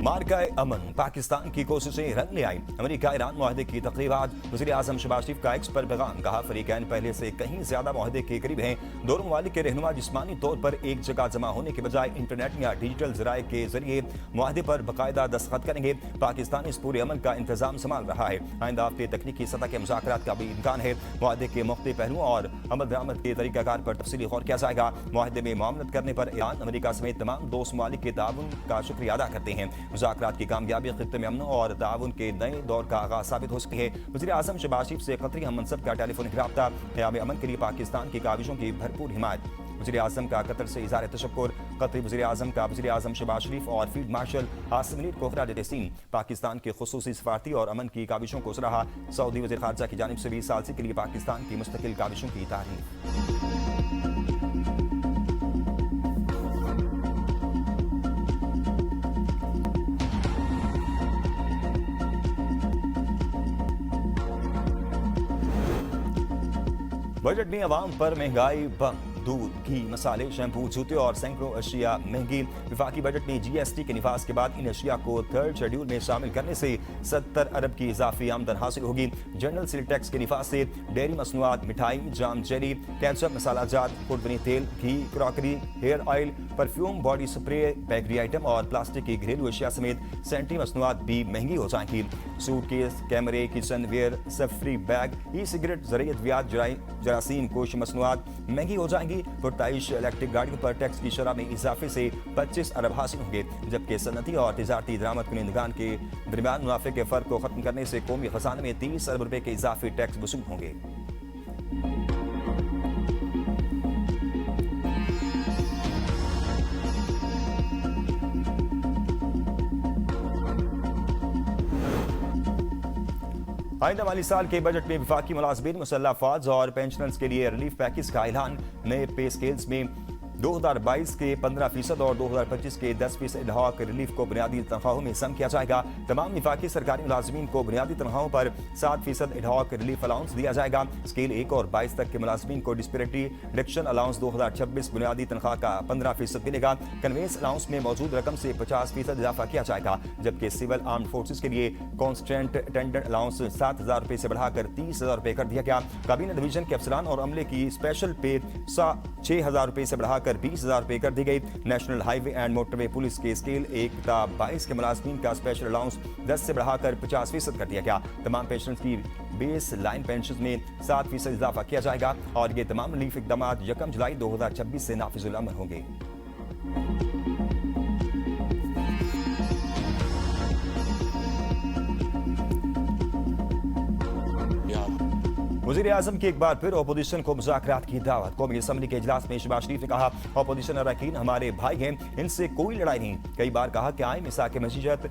मार्का अमन पाकिस्तान की कोशिशें रंग ले आई। अमेरिका ईरान मुआहदे की तकरीबात। वज़ीर आज़म शहबाज शरीफ का एक्स पर पैगाम। कहा फरीकैन पहले से कहीं ज्यादा मुआहदे के करीब हैं। दोनों ममालिक के रहनुमा जिस्मानी तौर पर एक जगह जमा होने के बजाय इंटरनेट या डिजिटल जराये के जरिए मुआहदे पर बाकायदा दस्तखत करेंगे। पाकिस्तान इस पूरे अमल का इंतजाम संभाल रहा है। आइंदा हफ्ते तकनीकी सतह के मुज़ाकरात का भी इम्कान है। मुआहदे के मुख्तलिफ पहलुओं और अमल दरामद के तरीकाकार पर तफसीली गौर किया जाएगा। मुआहदे में मामलत करने पर ईरान अमेरिका समेत तमाम दोस्त ममालिक के ताउन का शुक्रिया अदा करते हैं। मुज़ाकरात की कामयाबी खित्ते में अमन और ताउन के नए दौर का आगाज साबित हो सकती है। वज़ीर आज़म शहबाज शरीफ से कतरी हम मनसब का टेलीफोनिक राब्ता। क़याम अमन के लिए पाकिस्तान की काविशों की भरपूर हिमायत। वज़ीर आज़म का कतर से इज़हार तशक्कुर। कतरी वज़ीर आज़म का वज़ीर आज़म शहबाज शरीफ और फील्ड मार्शल आसिम मुनीर को खिराज तहसीन। पाकिस्तान के खुसूसी सफारती और अमन की काविशों को सराहा। सऊदी वज़ीर ख़ारजा की जानिब से 20 साल से के लिए पाकिस्तान की मुस्तकिल काविशों की तारीफ। बजट में अवाम पर महंगाई बम। दूध, घी, मसाले, शैम्पू, जूते और सैकड़ों अशिया महंगी। विफाकी बजट में GST के निफाज के बाद इन अशिया को थर्ड शेड्यूल में शामिल करने से 70 अरब की इजाफी आमदन हासिल होगी। जनरल सेल टैक्स के निफाज से डेयरी मसनूआत, मिठाई, जाम, जेली, केचप, मसाला जात, फूड बनी तेल, घी, crockery, hair oil, perfume, body spray, bakery item और प्लास्टिक की घरेलू अशिया समेत सैनिटरी मसनूआत भी महंगी हो जाएंगी। सूटकेस, कैमरे, किचन वेयर, सफरी बैग, ई सिगरेट, ज़रियत व्याज, जरासीम कोश मसनूआत महंगी हो जाएंगी। पुरताइश इलेक्ट्रिक गाड़ियों पर टैक्स की शरह में इजाफे से 25 अरब हासिल होंगे, जबकि सनती और तिजारती दरामद कुनिंदगान के दरमियान मुनाफे के फर्क को खत्म करने से कौमी खजाने में 30 अरब रुपए के इजाफी टैक्स वसूल होंगे। आइंदा माली साल के बजट में विफाकी मुलाजमीन, मुसल्लह अफवाज और पेंशनर्स के लिए रिलीफ पैकेज का ऐलान। नए पे स्केल्स में 2022 के 15% और 2025 के 10% एडहॉक रिलीफ को बुनियादी तनख्वाहों में सम किया जाएगा। तमाम विफाकी सरकारी मुलाजमीन को बुनियादी तनख्वाहों पर 7% एडहॉक रिलीफ अलाउंस दिया जाएगा। स्केल 1 और 22 तक के मुलाजमीन को डिस्पेरिटी रिडक्शन अलाउंस 2026 बुनियादी तनख्वाह का 15% मिलेगा। कन्वेंस अलाउंस में मौजूद रकम से 50% इजाफा किया जाएगा, जबकि सिविल आर्म्ड फोर्सेज के लिए कॉन्स्टेंट अटेंडेंट अलाउंस 7,000 रुपये से बढ़ाकर 30,000 रुपये कर दिया गया। काबीना डिवीजन के अफसरान और अमले की स्पेशल पे 6,000 रुपये से बढ़ाकर 20,000 रुपये कर दी गई। National highway and motorway police के स्केल 1 ता 22 के मुलाजमीन का स्पेशल अलाउंस 10 से बढ़ाकर 50% कर दिया गया। तमाम पेंशन की बेस लाइन पेंशन में 7% इजाफा किया जाएगा और ये तमाम रिलीफ इकदाम 1 जुलाई 2026 से नाफिजुल अमल होंगे। वज़ीर आज़म की एक बार फिर अपोजिशन को मुज़ाकरात की दावत। कौमी असम्बली के इजलास में शहबाज शरीफ ने कहा, अपोजिशन अरकान हमारे भाई हैं, इनसे कोई लड़ाई नहीं। कई बार कहा कि आए मिसाक मशीयत,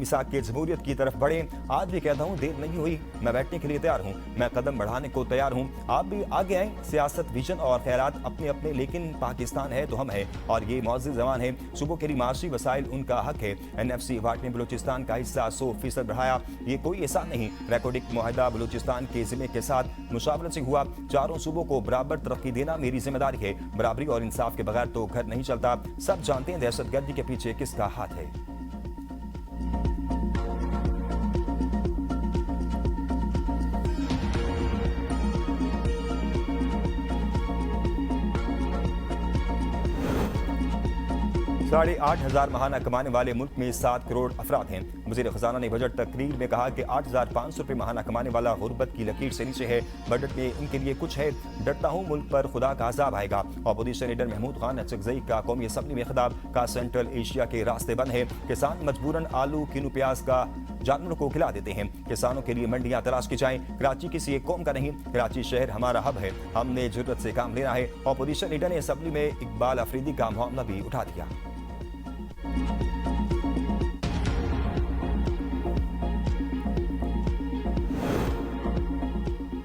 मिसाक के जमहूरियत की तरफ बढ़े। आज भी कहता हूँ देर नहीं हुई, मैं बैठने के लिए तैयार हूँ, मैं कदम बढ़ाने को तैयार हूँ। आप भी आगे आए। सियासत, विजन और ख्यालात अपने अपने, लेकिन पाकिस्तान है तो हम है और ये मौजूद जवान है। सूबों के लिए माशी वसाइल उनका हक है। NFC वार्ड ने बलूचिस्तान का हिस्सा 100% बढ़ाया। ये कोई एहसान नहीं। रेकॉर्डिक मुआहदा बलूचिस्तान के जिम्मे के साथ मुशावरत से हुआ। चारों सूबों को बराबर तरक्की देना मेरी जिम्मेदारी है। बराबरी और इंसाफ के बगैर तो घर नहीं चलता। सब जानते हैं दहशतगर्दी के पीछे किसका हाथ है। 8,500 महाना कमाने वाले मुल्क में 7 करोड़ अफराद हैं। वज़ीर ख़जाना ने बजट तकरीर में कहा कि 8,500 रुपये महाना कमाने वाला गुर्बत की लकीर से नीचे है। बजट में इनके लिए कुछ है। डरता हूँ मुल्क पर खुदा का अज़ाब आएगा। अपोजिशन लीडर महमूद खान अचकज़ई का कौमी असम्बली में खिताब। का सेंट्रल एशिया के रास्ते बंद है। किसान मजबूरन आलू, किनू, प्याज का जानवरों को खिला देते हैं। किसानों के लिए मंडियां तलाश की जाएं। कराची किसी एक कौम का नहीं, कराची शहर हमारा हब है। हमने जुर्रत से काम लेना है। अपोजिशन लीडर ने असम्बली में इकबाल अफरीदी का मामला भी उठा दिया।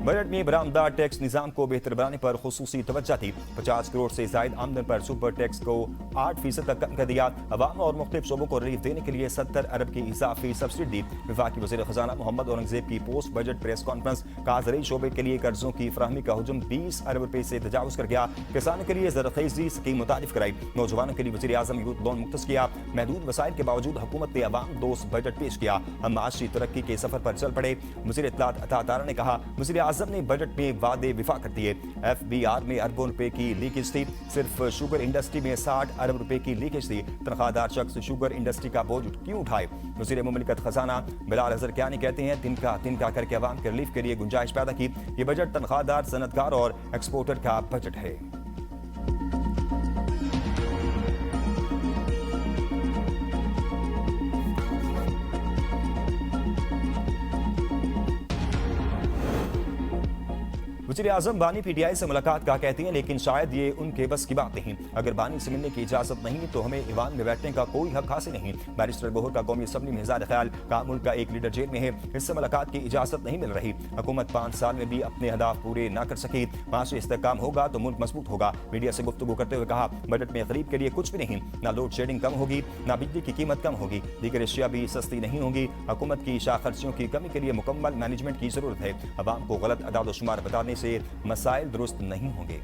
बजट में बरामदा टैक्स निजाम को बेहतर बनाने पर खुसूसी तवज्जो थी। 50 करोड़ से जायद आमदन पर सुपर टैक्स को 8% तक कम कर दिया। अवाम और मुख्तलिफ शोबों को रिलीफ देने के लिए 70 अरब की इजाफी सब्सिडी दी। वफाकी वज़ीर खजाना मोहम्मद औरंगजेब की पोस्ट बजट प्रेस कॉन्फ्रेंस का ज़रूरी शोबे के लिए कर्जों की फराहमी का हुजूम 20 अरब रुपए से तजावुज कर गया। किसानों के लिए ज़रख़ीज़ी स्कीम मुतारिफ कराई। नौजवानों के लिए वज़ीर आज़म यूथ लोन मुख्तस किया। महदूद वसाइल के बावजूद हुकूमत ने अवाम दोस्त बजट पेश किया। हम माशी तरक्की के सफर पर चल पड़े। वज़ीर इत्तलात अता तारा ने कहा, वज़ीर आज़म ने बजट में वादे विफा कर दिए। FBR में अरबों रुपए की लीकेज थी। सिर्फ शुगर इंडस्ट्री में 60 अरब रुपए की लीकेज थी। तनख्वाहदार शख्स शुगर इंडस्ट्री का बोझ क्यों उठाए? वज़ीर मुमलिकत खजाना बिलाल अज़हर कियानी कहते हैं, तिनका करके अवाम के रिलीफ के लिए गुंजाइश पैदा की। ये बजट तनख्वाहदार, सनतकार और एक्सपोर्टर का बजट है। वज़ीर आज़म बानी PTI से मुलाकात का कहती हैं, लेकिन शायद ये उनके बस की बात नहीं। अगर बानी से मिलने की इजाजत नहीं तो हमें ईवान में बैठने का कोई हक हासिल नहीं। बैरिस्टर गौहर का कौमी असम्बली में इज़हार ख्याल का मुल्क का एक लीडर जेल में है, इससे मुलाकात की इजाजत नहीं मिल रही। हुकूमत 5 साल में भी अपने अहदाफ पूरे न कर सकी। माशी इस्तेहकाम होगा तो मुल्क मजबूत होगा। मीडिया से गुफ्तगू करते हुए कहा, बजट में गरीब के लिए कुछ भी नहीं। ना लोड शेडिंग कम होगी, ना बिजली की कीमत कम होगी, दीगर अशिया भी सस्ती नहीं होंगी। हुकूमत की शाह खर्चियों की कमी के लिए मुकम्मल मैनेजमेंट की जरूरत है। अवाम को गलत अदाद व शुमार बताने से मसाइल दुरुस्त नहीं होंगे।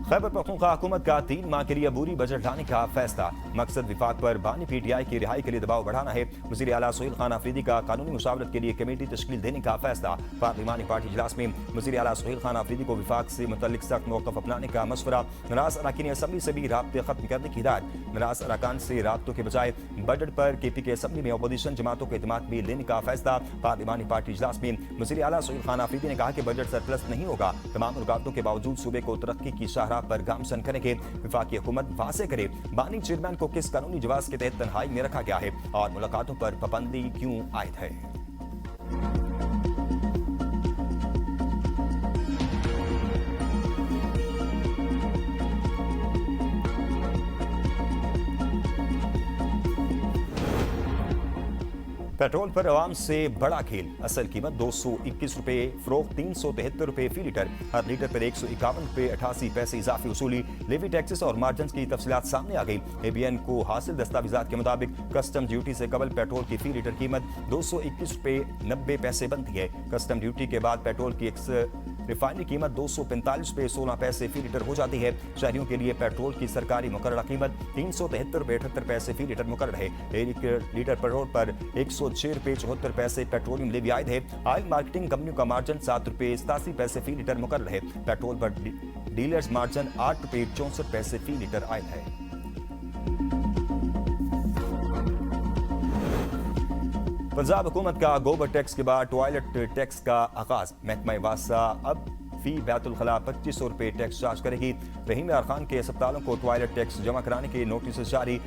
खैबर पख्तूनख्वा हुकूमत का 3 माह के लिए अबूरी बजट लाने का फैसला। मकसद विफाक पर बानी PTI की रिहाई के लिए दबाव बढ़ाना है। वज़ीर आला सुहेल खान अफरीदी का कानूनी मुशावरत के लिए कमेटी तश्कील देने का फैसला। पार्लिमानी पार्टी इजलास में वज़ीर आला सुहेल खान अफरीदी को विफाक से मुतल्लिक सख्त मौक़िफ़ अपनाने का मशवरा। नाराज़ अरकान असम्बली से भी राब्ते खत्म करने की हिदायत। नाराज़ अरकान से राब्तों के बजाय बजट पर KP के असम्बली में अपोजिशन जमातों को इत्तेमाद में लेने का फैसला। पार्लिमानी पार्टी इजलास में वज़ीर आला सुहेल खान अफरीदी ने कहा कि बजट सरप्लस नहीं होगा। तमाम रुकावटों के बावजूद सूबे को तरक्की की शाहराह पर गामसन करेंगे। विफाकी हुकूमत वाज़ेह करे बानी चेयरमैन को किस कानूनी जवाज़ के तहत तन्हाई में रखा गया है और मुलाकातों पर पाबंदी क्यों आयद है। पेट्रोल पर अवाम से बड़ा खेल। असल कीमत 221 रुपए, फरोख्त 373 रुपए फी लीटर। हर लीटर पर 151 रुपए 88 पैसे इजाफी वसूली। लेवी टैक्सेस और मार्जिन की तफसीलात सामने आ गई। ABN को हासिल दस्तावेजात के मुताबिक कस्टम ड्यूटी से कबल पेट्रोल की फी लीटर कीमत 221 रुपए 90 पैसे बनती है। कस्टम ड्यूटी के बाद पेट्रोल की रिफाइनरी कीमत 245 रुपए 16 पैसे फी लीटर हो जाती है। शहरियों के लिए पेट्रोल की सरकारी मुकर्ररा कीमत 373 रुपए 78 पैसे फी लीटर मुकर्रर है। लीटर पेट्रोल पर 106 रुपए 74 पैसे पेट्रोलियम लेवी आयद है। ऑयल मार्केटिंग कंपनियों का मार्जिन 7 रुपए 87 पैसे फी लीटर मुकर्रर है। पेट्रोल पर डीलर्स मार्जिन 8 रुपए 64 पैसे फी लीटर आयद है। पंजाब हुकूमत का गोबर टैक्स के बाद टॉयलेट टैक्स का आगाज। महकमा वासा अब फी बैतुल खला 2500 रुपए टैक्स चार्ज करेगी। रहीम यार खान के अस्पतालों को टॉयलेट टैक्स जमा कराने के नोटिस जारी।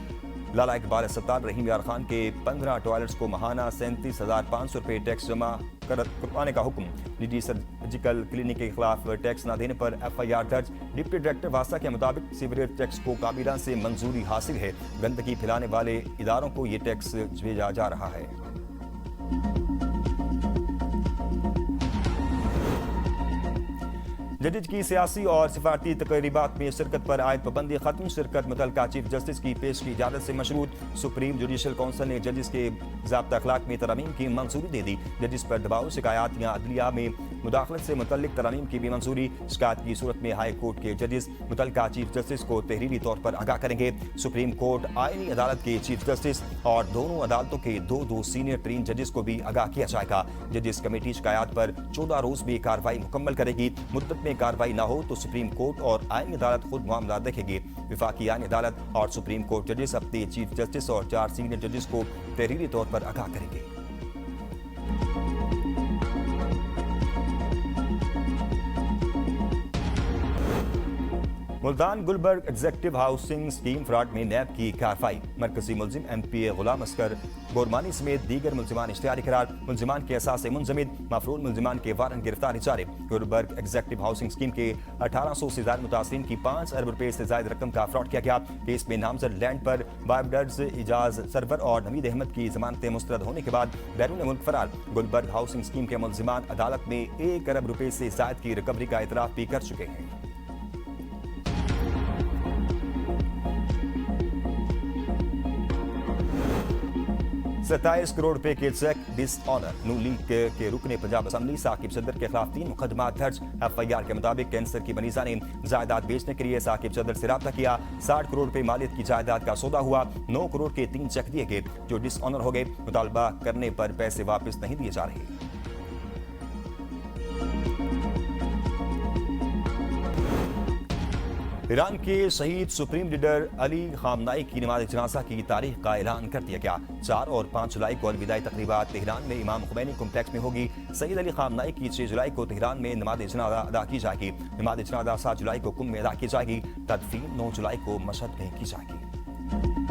लाला इकबाल अस्पताल रहीम यार खान के 15 टॉयलेट्स को माहाना 37,500 रुपए टैक्स जमा करवाने का हुक्म। निजी सर्जिकल क्लिनिक के खिलाफ टैक्स न देने पर FIR दर्ज। डिप्टी डायरेक्टर वासा के मुताबिक सीवरेज टैक्स को काबिला से मंजूरी हासिल है। गंदगी फैलाने वाले इदारों को ये टैक्स भेजा जा रहा है। जजेज की सियासी और सिफारती तकरीबात में शिरकत पर आयद पाबंदी खत्म। शिरकत मुतल्लिका चीफ जस्टिस की पेश की इजाजत से मशरूत। सुप्रीम जुडिशल काउंसिल ने जजेस के ज़ाब्ता अखलाक में तरमीम की मंजूरी दे दी। जजेस पर दबाव, शिकायत या अदलिया में मुदाखलत से मुतल्लिक तरमीम की भी मंजूरी। शिकायत की सूरत में हाई कोर्ट के जजेस मुतल्लिका चीफ जस्टिस को तहरीरी तौर पर आगाह करेंगे। सुप्रीम कोर्ट आईनी अदालत के चीफ जस्टिस और दोनों अदालतों के दो सीनियर तरीन जजेस को भी आगाह किया जाएगा। जजेस कमेटी शिकायत पर 14 रोज में कार्रवाई मुकम्मल करेगी। मुद्दत में कार्रवाई न हो तो सुप्रीम कोर्ट और आईनी अदालत खुद मामला देखेगी। विफाकी आईनी अदालत और सुप्रीम कोर्ट जजेस अपने चीफ जस्टिस और 4 सीनियर जजेस को तहरीरी तौर पर आगाह करेंगे। Multan Gulberg executive housing scheme fraud में नैब की कार्रवाई। मरकजी मुलजिम MP गुलाम असगर गोरमानी समेत दीगर मुलजिमान इश्तिहारी करार। मुलजिमान के एहसास मुंजमिद मफरूल मुलजिमान के वारंट गिरफ्तारी जारी। गुलबर्ग एग्जेक्टिव हाउसिंग स्कीम के 1800 से ज्यादा मुतासरीन की 5 अरब रुपए से ज्यादा रकम का फ्रॉड किया गया। केस में नामजद लैंड पर बायोडर्स इजाज सरवर और नवीद अहमद की जमानतें मुस्तरद होने के बाद बैरून मुल्क फरार। गुलबर्ग हाउसिंग स्कीम के मुलजिमान अदालत में 1 अरब रुपए से ज्यादा की रिकवरी का इतराफ भी कर चुके हैं। सत्ताईस करोड़ रुपए के चेक डिसऑनर। नून लीग के रुकने पंजाब असम्बली साकिब सदर के खिलाफ 3 मुकदमा दर्ज। FIR के मुताबिक कैंसर की मरीजा ने जायदाद बेचने के लिए साकिब सदर से रब्ता किया। 60 करोड़ रुपए मालियत की जायदाद का सौदा हुआ। 9 करोड़ के 3 चेक दिए गए जो डिसऑनर हो गए। मुतालबा करने पर पैसे वापस नहीं दिए जा रहे। ईरान के शहीद सुप्रीम लीडर अली खामनाई की नमाज जनाजा की तारीख का ऐलान कर दिया गया। 4 और 5 जुलाई को अलविदाई तकरीबात तेहरान में इमाम खुमैनी कॉम्प्लेक्स में होगी। शहीद अली खामनाई की 6 जुलाई को तेहरान में नमाज जनाजा अदा की जाएगी। नमाज जनाजा 7 जुलाई को कुम में अदा की जाएगी। तदफीन 9 जुलाई को मशहद में की जाएगी।